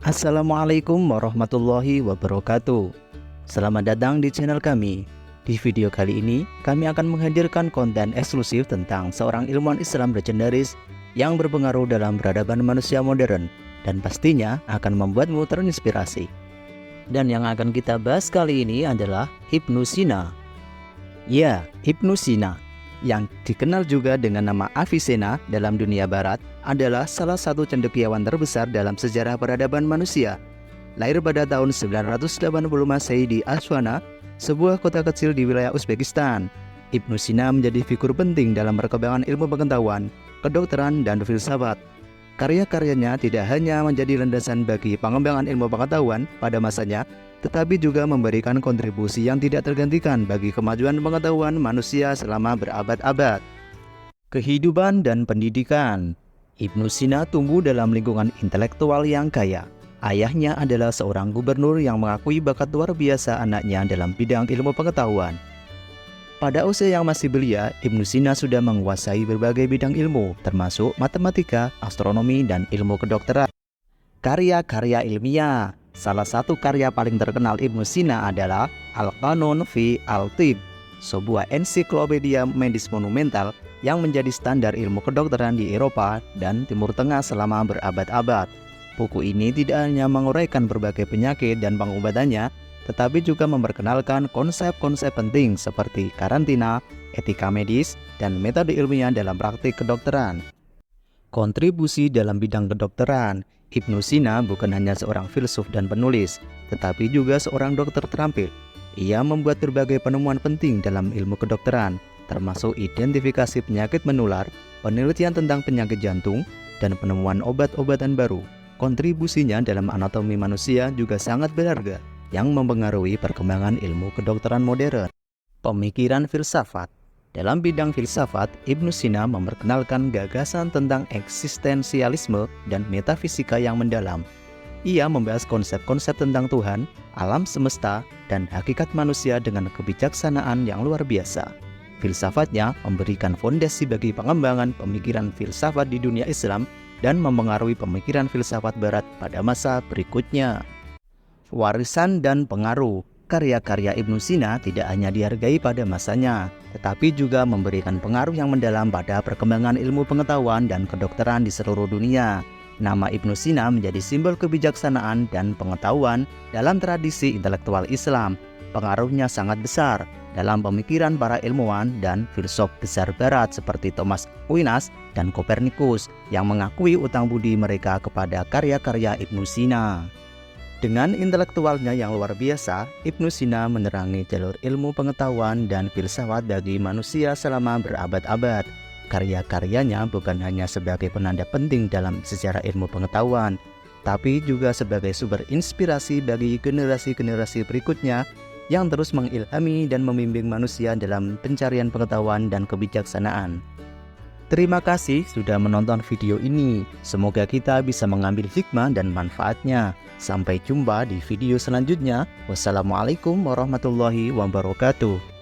Assalamualaikum warahmatullahi wabarakatuh. Selamat datang di channel kami. Di video kali ini, kami akan menghadirkan konten eksklusif tentang seorang ilmuwan Islam legendaris yang berpengaruh dalam peradaban manusia modern dan pastinya akan membuatmu terinspirasi. Dan yang akan kita bahas kali ini adalah Ibnu Sina. Ya, Ibnu Sina, yang dikenal juga dengan nama Avicenna dalam dunia barat, adalah salah satu cendekiawan terbesar dalam sejarah peradaban manusia. Lahir pada tahun 980 Masehi di Aswana, sebuah kota kecil di wilayah Uzbekistan. Ibnu Sina menjadi figur penting dalam perkembangan ilmu pengetahuan, kedokteran, dan filsafat. Karya-karyanya tidak hanya menjadi landasan bagi pengembangan ilmu pengetahuan pada masanya, tetapi juga memberikan kontribusi yang tidak tergantikan bagi kemajuan pengetahuan manusia selama berabad-abad. Kehidupan dan pendidikan. Ibnu Sina tumbuh dalam lingkungan intelektual yang kaya. Ayahnya adalah seorang gubernur yang mengakui bakat luar biasa anaknya dalam bidang ilmu pengetahuan. Pada usia yang masih belia, Ibnu Sina sudah menguasai berbagai bidang ilmu, termasuk matematika, astronomi, dan ilmu kedokteran. Karya-karya ilmiah. Salah satu karya paling terkenal Ibnu Sina adalah Al-Qanun fi Al-Tibb, sebuah ensiklopedia medis monumental yang menjadi standar ilmu kedokteran di Eropa dan Timur Tengah selama berabad-abad. Buku ini tidak hanya menguraikan berbagai penyakit dan pengobatannya, tetapi juga memperkenalkan konsep-konsep penting seperti karantina, etika medis, dan metode ilmiah dalam praktik kedokteran. Kontribusi dalam bidang kedokteran. Ibnu Sina bukan hanya seorang filsuf dan penulis, tetapi juga seorang dokter terampil. Ia membuat berbagai penemuan penting dalam ilmu kedokteran, termasuk identifikasi penyakit menular, penelitian tentang penyakit jantung, dan penemuan obat-obatan baru. Kontribusinya dalam anatomi manusia juga sangat berharga, yang mempengaruhi perkembangan ilmu kedokteran modern. Pemikiran filsafat. Dalam bidang filsafat, Ibnu Sina memperkenalkan gagasan tentang eksistensialisme dan metafisika yang mendalam. Ia membahas konsep-konsep tentang Tuhan, alam semesta, dan hakikat manusia dengan kebijaksanaan yang luar biasa. Filsafatnya memberikan fondasi bagi pengembangan pemikiran filsafat di dunia Islam dan mempengaruhi pemikiran filsafat Barat pada masa berikutnya. Warisan dan pengaruh. Karya-karya Ibnu Sina tidak hanya dihargai pada masanya, tetapi juga memberikan pengaruh yang mendalam pada perkembangan ilmu pengetahuan dan kedokteran di seluruh dunia. Nama Ibnu Sina menjadi simbol kebijaksanaan dan pengetahuan dalam tradisi intelektual Islam. Pengaruhnya sangat besar dalam pemikiran para ilmuwan dan filsuf besar Barat seperti Thomas Aquinas dan Copernicus yang mengakui utang budi mereka kepada karya-karya Ibnu Sina. Dengan intelektualnya yang luar biasa, Ibnu Sina menerangi jalur ilmu pengetahuan dan filsafat bagi manusia selama berabad-abad. Karya-karyanya bukan hanya sebagai penanda penting dalam sejarah ilmu pengetahuan, tapi juga sebagai sumber inspirasi bagi generasi-generasi berikutnya yang terus mengilhami dan membimbing manusia dalam pencarian pengetahuan dan kebijaksanaan. Terima kasih sudah menonton video ini. Semoga kita bisa mengambil hikmah dan manfaatnya. Sampai jumpa di video selanjutnya. Wassalamualaikum warahmatullahi wabarakatuh.